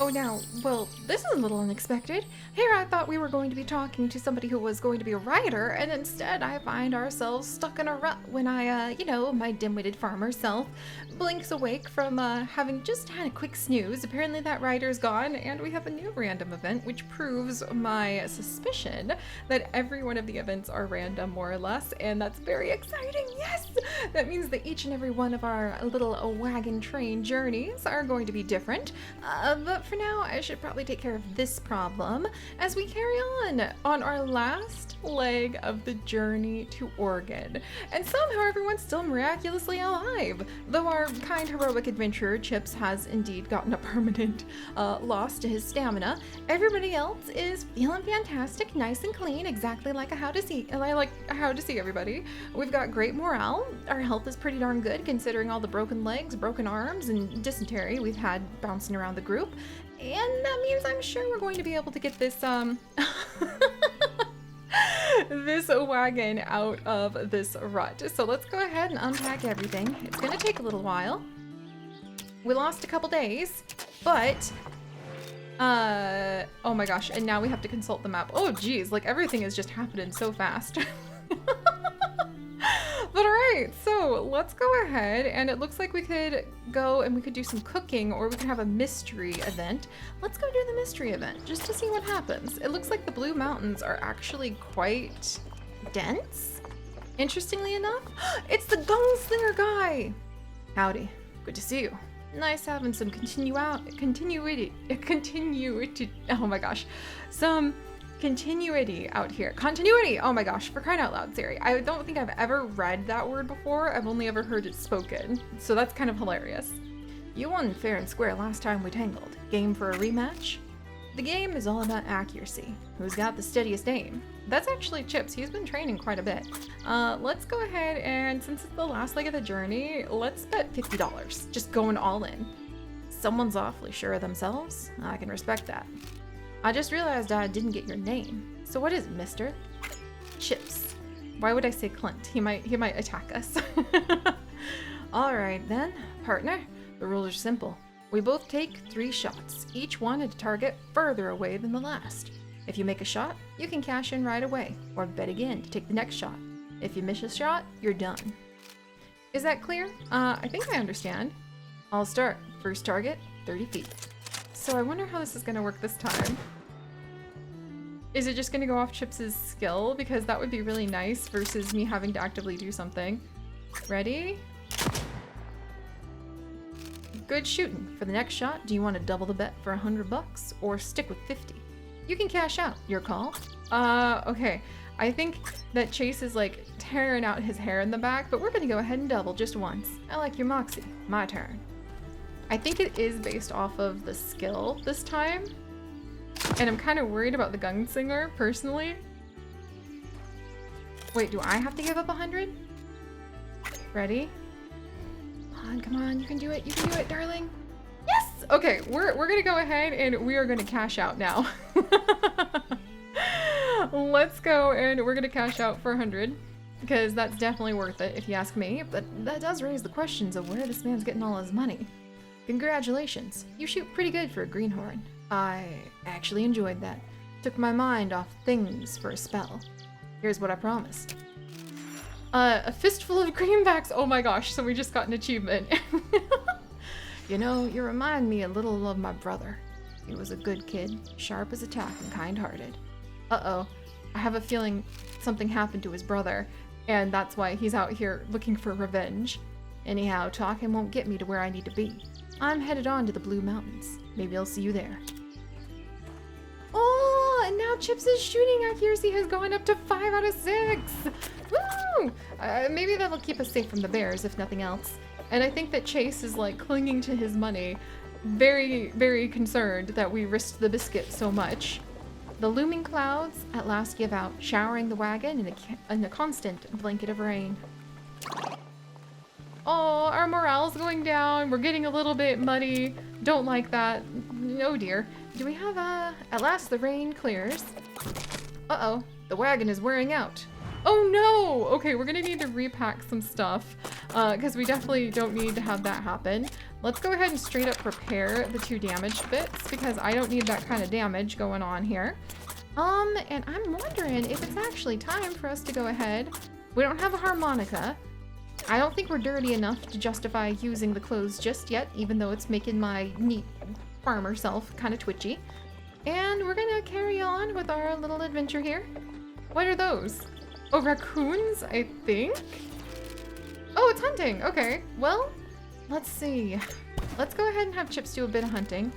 Oh, now, well, this is a little unexpected. Here I thought we were going to be talking to somebody who was going to be a writer, and instead I find ourselves stuck in a rut when my dim-witted farmer self blinks awake from having just had a quick snooze. Apparently that writer's gone, and we have a new random event, which proves my suspicion that every one of the events are random, more or less, and that's very exciting. Yes! That means that each and every one of our little wagon train journeys are going to be different. But for now, I should probably take care of this problem as we carry on our last leg of the journey to Oregon. And somehow everyone's still miraculously alive, though our kind heroic adventurer Chips has indeed gotten a permanent loss to his stamina. Everybody else is feeling fantastic, nice and clean, exactly like a how to see everybody. We've got great morale. Our health is pretty darn good considering all the broken legs, broken arms, and dysentery we've had bouncing around the group. And that means I'm sure we're going to be able to get this this wagon out of this rut. So let's go ahead and unpack everything. It's gonna take a little while. We lost a couple days, but oh my gosh, and now we have to consult the map. Oh geez, like everything is just happening so fast. But alright, so let's go ahead, and it looks like we could go and we could do some cooking, or we could have a mystery event. Let's go do the mystery event, just to see what happens. It looks like the Blue Mountains are actually quite dense. Interestingly enough, it's the Gunslinger guy! Howdy, good to see you. Nice having some continuity, oh my gosh, some continuity out here. Continuity! Oh my gosh, for crying out loud, Siri. I don't think I've ever read that word before. I've only ever heard it spoken. So that's kind of hilarious. You won fair and square last time we tangled. Game for a rematch? The game is all about accuracy. Who's got the steadiest aim? That's actually Chips. He's been training quite a bit. Let's go ahead and, since it's the last leg of the journey, let's bet $50. Just going all in. Someone's awfully sure of themselves. I can respect that. I just realized I didn't get your name. So what is it, mister? Chips. Why would I say Clint? He might attack us. Alright then, partner. The rules are simple. We both take 3 shots, each one at a target further away than the last. If you make a shot, you can cash in right away, or bet again to take the next shot. If you miss a shot, you're done. Is that clear? I think I understand. I'll start. First target, 30 feet. So I wonder how this is going to work this time. Is it just going to go off Chips' skill? Because that would be really nice versus me having to actively do something. Ready? Good shooting. For the next shot, do you want to double the bet for $100 or stick with 50? You can cash out. Your call. Okay. I think that Chase is like tearing out his hair in the back, but we're going to go ahead and double just once. I like your moxie. My turn. I think it is based off of the skill this time. And I'm kind of worried about the Gunslinger, personally. Wait, do I have to give up 100? Ready? Come on, you can do it, darling. Yes! Okay, we're gonna go ahead and we are gonna cash out now. Let's go, and we're gonna cash out for 100. Because that's definitely worth it, if you ask me. But that does raise the questions of where this man's getting all his money. Congratulations, you shoot pretty good for a greenhorn. I actually enjoyed that. Took my mind off things for a spell. Here's what I promised. A fistful of greenbacks. Oh my gosh, so we just got an achievement. You know, you remind me a little of my brother. He was a good kid, sharp as a tack and kind-hearted. Uh-oh, I have a feeling something happened to his brother, and that's why he's out here looking for revenge. Anyhow, talking won't get me to where I need to be. I'm headed on to the Blue Mountains. Maybe I'll see you there. Oh, and now Chips' shooting accuracy has gone up to 5 out of 6. Woo! Maybe that'll keep us safe from the bears, if nothing else. And I think that Chase is like clinging to his money, very, very concerned that we risked the biscuit so much. The looming clouds at last give out, showering the wagon in a constant blanket of rain. Oh, our morale's going down. We're getting a little bit muddy. Don't like that. No, dear. Do we have at last the rain clears. Uh-oh, the wagon is wearing out. Oh no! Okay, we're gonna need to repack some stuff because we definitely don't need to have that happen. Let's go ahead and straight up repair the 2 damaged bits because I don't need that kind of damage going on here. And I'm wondering if it's actually time for us to go ahead. We don't have a harmonica. I don't think we're dirty enough to justify using the clothes just yet, even though it's making my neat farmer self kind of twitchy. And we're gonna carry on with our little adventure here. What are those? Oh, raccoons, I think? Oh, it's hunting. Okay, well, let's see. Let's go ahead and have Chips do a bit of hunting.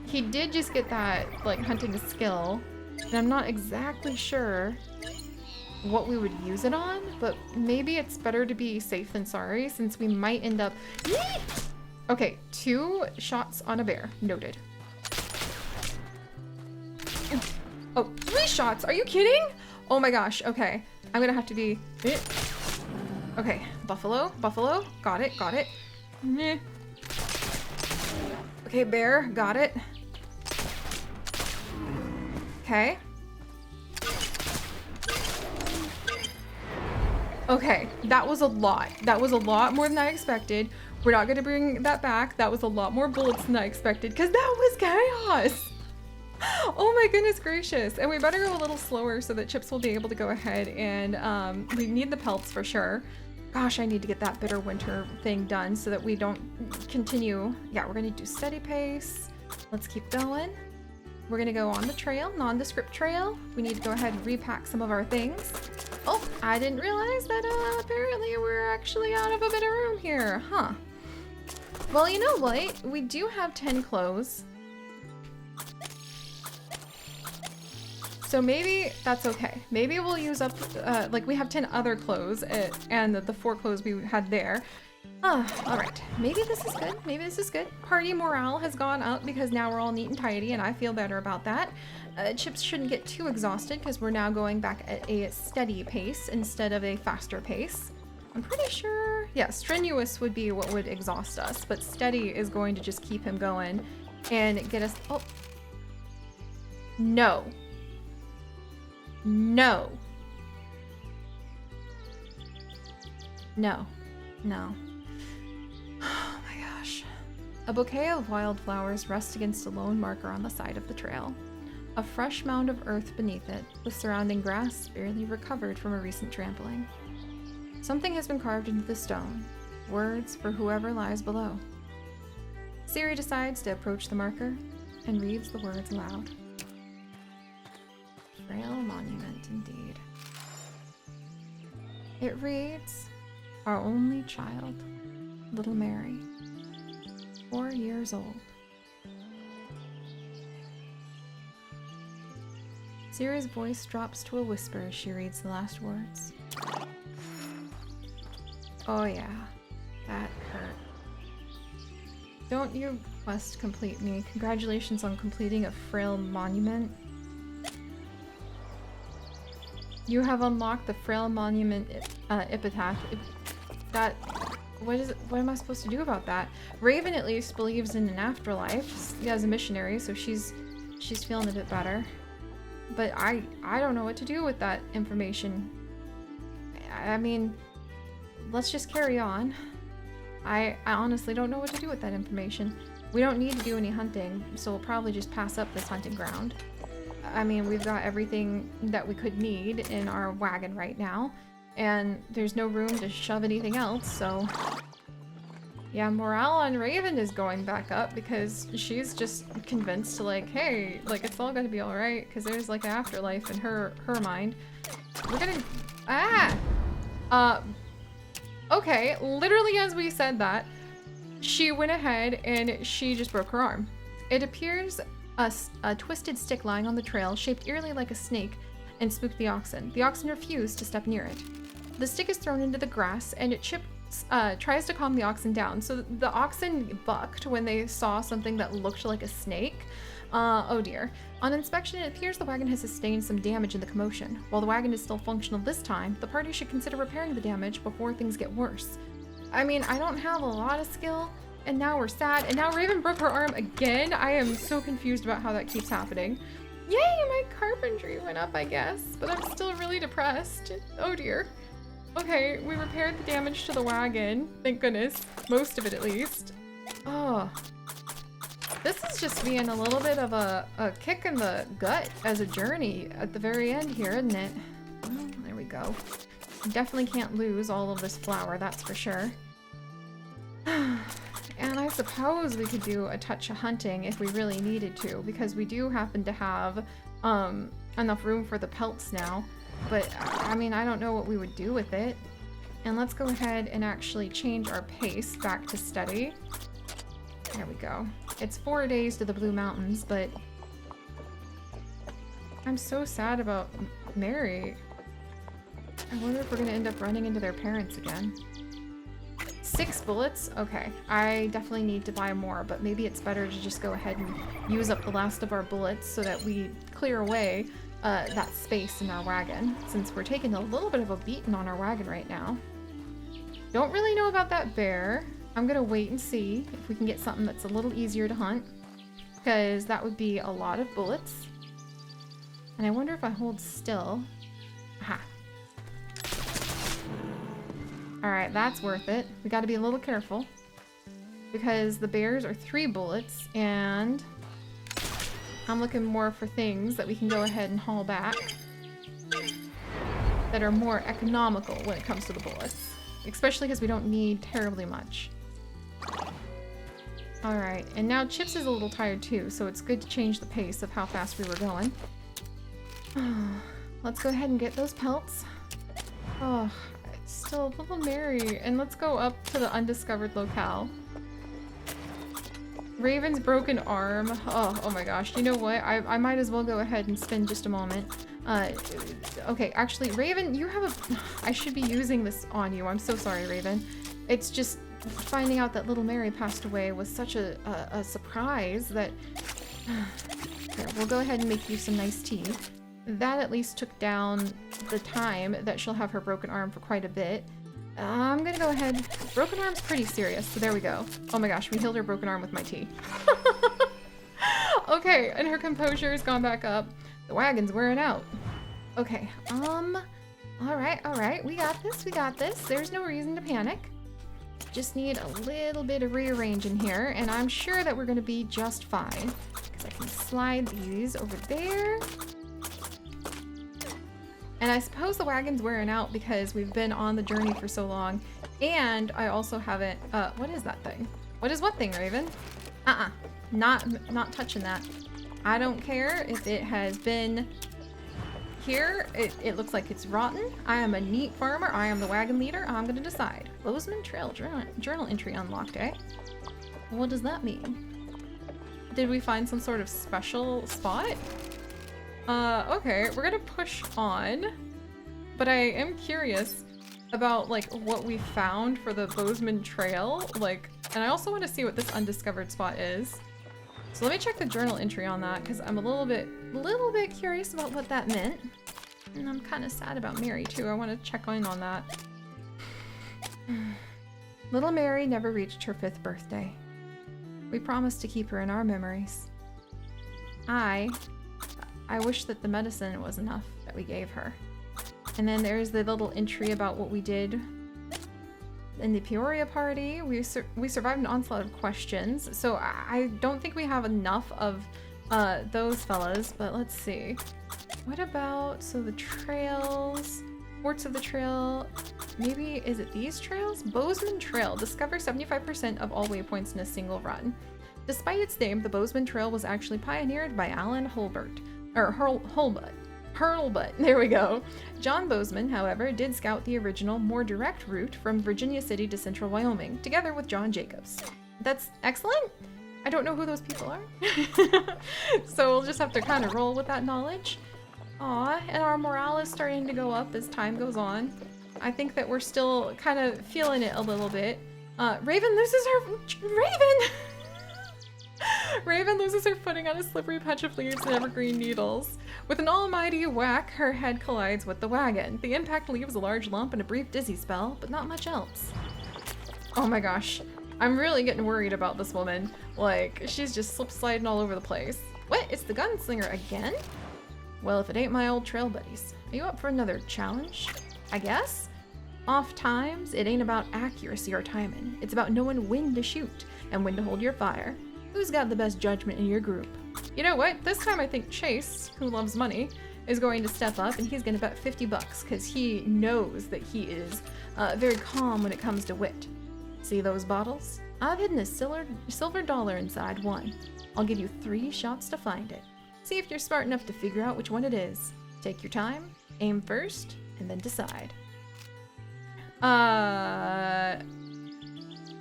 He did just get that, like, hunting skill, and I'm not exactly sure what we would use it on, but maybe it's better to be safe than sorry since we might end up... Okay, 2 shots on a bear. Noted. Oh, 3 shots? Are you kidding? Oh my gosh, okay. I'm gonna have to be... Okay, buffalo, buffalo. Got it, got it. Okay, bear, got it. Okay. Okay, that was a lot. That was a lot more than I expected. We're not gonna bring that back. That was a lot more bullets than I expected because that was chaos. Oh my goodness gracious. And we better go a little slower so that Chips will be able to go ahead and we need the pelts for sure. Gosh, I need to get that bitter winter thing done so that we don't continue. Yeah, we're gonna do steady pace. Let's keep going. We're gonna go on the trail, nondescript trail. We need to go ahead and repack some of our things. Oh, I didn't realize that apparently we're actually out of a bit of room here, huh? Well, you know what? We do have 10 clothes. So maybe that's okay. Maybe we'll use up, like we have 10 other clothes and the 4 clothes we had there. All right, maybe this is good. Maybe this is good. Party morale has gone up because now we're all neat and tidy and I feel better about that. Chips shouldn't get too exhausted because we're now going back at a steady pace instead of a faster pace. I'm pretty sure, yeah, strenuous would be what would exhaust us, but steady is going to just keep him going and get us, oh. No. No. No. No. Oh my gosh. A bouquet of wildflowers rests against a lone marker on the side of the trail. A fresh mound of earth beneath it, the surrounding grass barely recovered from a recent trampling. Something has been carved into the stone, words for whoever lies below. Siri decides to approach the marker and reads the words aloud. Frail monument indeed. It reads, "Our only child, little Mary, 4 years old." Siri's voice drops to a whisper as she reads the last words. Oh yeah, that hurt. Don't you quest complete me. Congratulations on completing a frail monument. You have unlocked the frail monument epitaph. What am I supposed to do about that? Raven at least believes in an afterlife as a missionary, so she's feeling a bit better. But I don't know what to do with that information. I mean, let's just carry on. I honestly don't know what to do with that information. We don't need to do any hunting, so we'll probably just pass up this hunting ground. I mean, we've got everything that we could need in our wagon right now, and there's no room to shove anything else, so... Yeah, morale on Raven is going back up because she's just convinced to like, hey, like it's all gonna be alright because there's like an afterlife in her mind. We're gonna... Okay, literally as we said that, she went ahead and she just broke her arm. It appears a twisted stick lying on the trail, shaped eerily like a snake, and spooked the oxen. The oxen refused to step near it. The stick is thrown into the grass, and it tries to calm the oxen down. So the oxen bucked when they saw something that looked like a snake. Oh dear. On inspection, it appears the wagon has sustained some damage in the commotion. While the wagon is still functional this time, the party should consider repairing the damage before things get worse. I mean, I don't have a lot of skill, and now we're sad, and now Raven broke her arm again. I am so confused about how that keeps happening. Yay, my carpentry went up, I guess, but I'm still really depressed. Oh dear. Okay, we repaired the damage to the wagon. Thank goodness. Most of it, at least. Oh. This is just being a little bit of a kick in the gut as a journey at the very end here, isn't it? Oh, there we go. Definitely can't lose all of this flour, that's for sure. And I suppose we could do a touch of hunting if we really needed to, because we do happen to have enough room for the pelts now. But, I mean, I don't know what we would do with it. And let's go ahead and actually change our pace back to steady. There we go. It's 4 days to the Blue Mountains, but I'm so sad about Mary. I wonder if we're gonna end up running into their parents again. 6 bullets? Okay, I definitely need to buy more, but maybe it's better to just go ahead and use up the last of our bullets so that we clear away that space in our wagon, since we're taking a little bit of a beating on our wagon right now. Don't really know about that bear. I'm gonna wait and see if we can get something that's a little easier to hunt, because that would be a lot of bullets. And I wonder if I hold still. Aha. Alright, that's worth it. We gotta be a little careful, because the bears are 3 bullets, and I'm looking more for things that we can go ahead and haul back that are more economical when it comes to the bullets. Especially because we don't need terribly much. Alright, and now Chips is a little tired too, so it's good to change the pace of how fast we were going. Let's go ahead and get those pelts. Oh, it's still a little merry. And let's go up to the undiscovered locale. Raven's broken arm. Oh my gosh. You know what? I might as well go ahead and spend just a moment. Okay, actually, Raven, you have a... I should be using this on you. I'm so sorry, Raven. It's just finding out that little Mary passed away was such a surprise that... Here, we'll go ahead and make you some nice tea. That at least took down the time that she'll have her broken arm for quite a bit. I'm gonna go ahead. Broken arm's pretty serious, so there we go. Oh my gosh, we healed her broken arm with my tea. Okay, and her composure has gone back up. The wagon's wearing out. Okay, alright, we got this. There's no reason to panic. Just need a little bit of rearranging here, and I'm sure that we're gonna be just fine. Because I can slide these over there. And I suppose the wagon's wearing out because we've been on the journey for so long, and I also haven't, what is that thing? What is what thing, Raven? Not touching that. I don't care if it has been here. It looks like it's rotten. I am a neat farmer. I am the wagon leader. I'm gonna decide. Bozeman Trail journal entry unlocked, eh? What does that mean? Did we find some sort of special spot? Okay, we're gonna push on, but I am curious about, like, what we found for the Bozeman Trail, like, and I also want to see what this undiscovered spot is. So let me check the journal entry on that, because I'm a little bit curious about what that meant. And I'm kind of sad about Mary, too. I want to check in on that. Little Mary never reached her 5th birthday. We promised to keep her in our memories. I wish that the medicine was enough that we gave her. And then there's the little entry about what we did in the Peoria party. We survived an onslaught of questions, so I don't think we have enough of those fellas, but let's see. What about, so the trails, ports of the trail, maybe, is it these trails? Bozeman Trail, discover 75% of all waypoints in a single run. Despite its name, the Bozeman Trail was actually pioneered by Alan Hurlbut. There we go. John Bozeman, however, did scout the original, more direct route from Virginia City to central Wyoming, together with John Jacobs. That's excellent. I don't know who those people are. So we'll just have to kind of roll with that knowledge. Aw, and our morale is starting to go up as time goes on. I think that we're still kind of feeling it a little bit. Raven loses her... Raven! Raven loses her footing on a slippery patch of leaves and evergreen needles. With an almighty whack, her head collides with the wagon. The impact leaves a large lump and a brief dizzy spell, but not much else. Oh my gosh. I'm really getting worried about this woman. Like, she's just slip sliding all over the place. What? It's the Gunslinger again? Well, if it ain't my old trail buddies. Are you up for another challenge? I guess? Oft times, it ain't about accuracy or timing. It's about knowing when to shoot and when to hold your fire. Who's got the best judgment in your group? You know what? This time I think Chase, who loves money, is going to step up and he's going to bet 50 bucks because he knows that he is very calm when it comes to wit. See those bottles? I've hidden a silver dollar inside one. I'll give you 3 shots to find it. See if you're smart enough to figure out which one it is. Take your time, aim first, and then decide.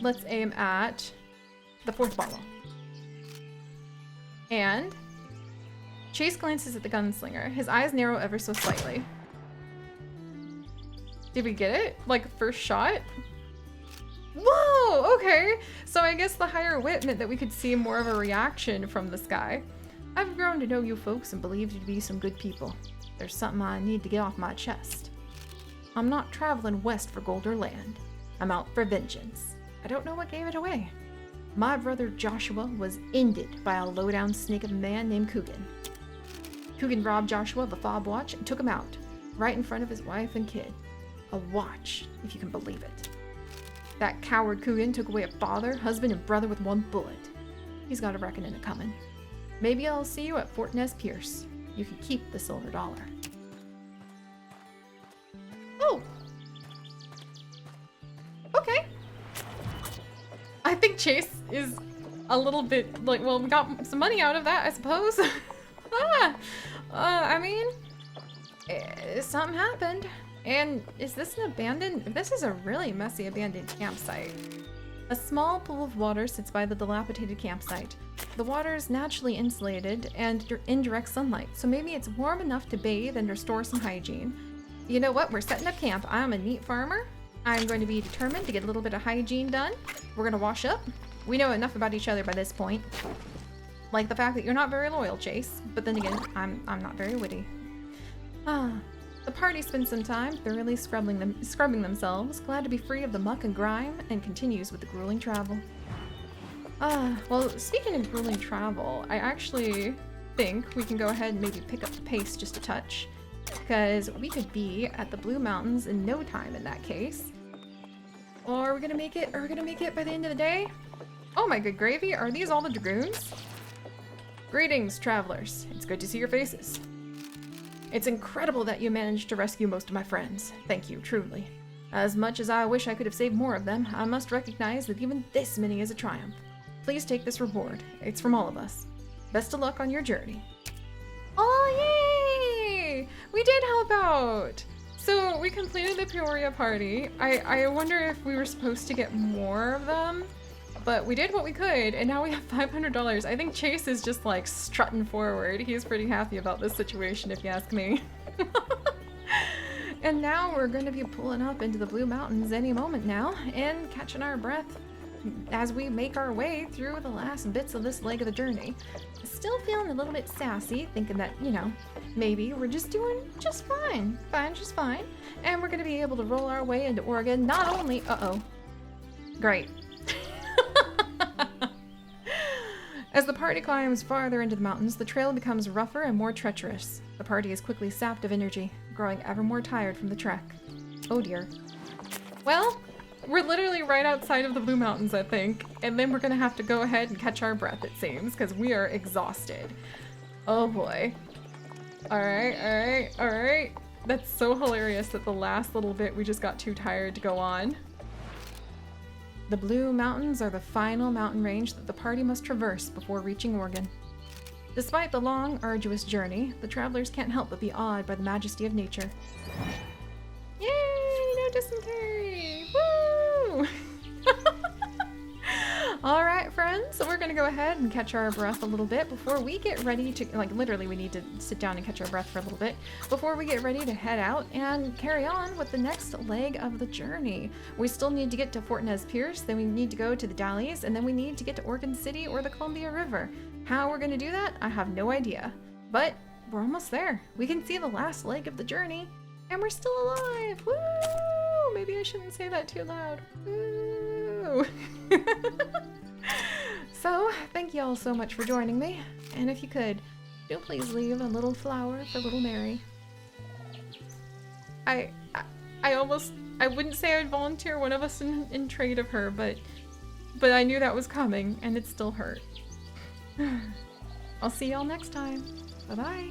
Let's aim at the 4th bottle. And Chase glances at the Gunslinger. His eyes narrow ever so slightly. Did we get it? Like, first shot? Whoa, okay. So I guess the higher wit meant that we could see more of a reaction from this guy. I've grown to know you folks and believe you to be some good people. There's something I need to get off my chest. I'm not traveling west for gold or land. I'm out for vengeance. I don't know what gave it away. My brother Joshua was ended by a low-down snake of a man named Coogan. Coogan robbed Joshua of a fob watch and took him out, right in front of his wife and kid. A watch, if you can believe it. That coward Coogan took away a father, husband, and brother with 1 bullet. He's got a reckoning coming. Maybe I'll see you at Fort Nez Pierce. You can keep the silver dollar. Oh! Okay. I think Chase is a little bit like, well, we got some money out of that, I suppose. I mean, something happened. And is this an abandoned? This is a really messy abandoned campsite. A small pool of water sits by the dilapidated campsite. The water is naturally insulated and you're in direct sunlight, so maybe it's warm enough to bathe and restore some hygiene. You know what? We're setting up camp. I'm a neat farmer. I'm going to be determined to get a little bit of hygiene done. We're gonna wash up. We know enough about each other by this point. Like the fact that you're not very loyal, Chase. But then again, I'm not very witty. The party spends some time thoroughly scrubbing themselves, glad to be free of the muck and grime, and continues with the grueling travel. Well, speaking of grueling travel, I actually think we can go ahead and maybe pick up the pace just a touch, because we could be at the Blue Mountains in no time in that case. Or are we gonna make it? Are we gonna make it by the end of the day? Oh my good gravy, are these all the dragoons? Greetings, travelers. It's good to see your faces. It's incredible that you managed to rescue most of my friends. Thank you, truly. As much as I wish I could have saved more of them, I must recognize that even this many is a triumph. Please take this reward. It's from all of us. Best of luck on your journey. Oh, yay! We did help out! So we completed the Peoria party. I wonder if we were supposed to get more of them, but we did what we could, and now we have $500. I think Chase is just like strutting forward. He's pretty happy about this situation, if you ask me. And now we're going to be pulling up into the Blue Mountains any moment now and catching our breath as we make our way through the last bits of this leg of the journey. Still feeling a little bit sassy, thinking that, you know, maybe we're just doing just fine. Just fine. And we're going to be able to roll our way into Oregon, not only... Uh-oh. Great. As the party climbs farther into the mountains, the trail becomes rougher and more treacherous. The party is quickly sapped of energy, growing ever more tired from the trek. Oh dear. Well, we're literally right outside of the Blue Mountains, I think, and then we're gonna have to go ahead and catch our breath, it seems, because we are exhausted. Oh boy. Alright. That's so hilarious that the last little bit we just got too tired to go on. The Blue Mountains are the final mountain range that the party must traverse before reaching Oregon. Despite the long, arduous journey, the travelers can't help but be awed by the majesty of nature. Yay! No dysentery! Woo! Alright, friends, so we're gonna go ahead and catch our breath a little bit before we get ready to, like, literally we need to sit down and catch our breath for a little bit before we get ready to head out and carry on with the next leg of the journey. We still need to get to Fort Nez Pierce, then we need to go to the Dalles, and then we need to get to Oregon City or the Columbia River. How we're gonna do that, I have no idea. But we're almost there. We can see the last leg of the journey, and we're still alive! Woo! Maybe I shouldn't say that too loud. Woo! So, thank you all so much for joining me, And if you could, do please leave a little flower for little Mary. I wouldn't say I'd volunteer one of us in trade of her, but I knew that was coming, and it still hurt. I'll see y'all next time. Bye-bye.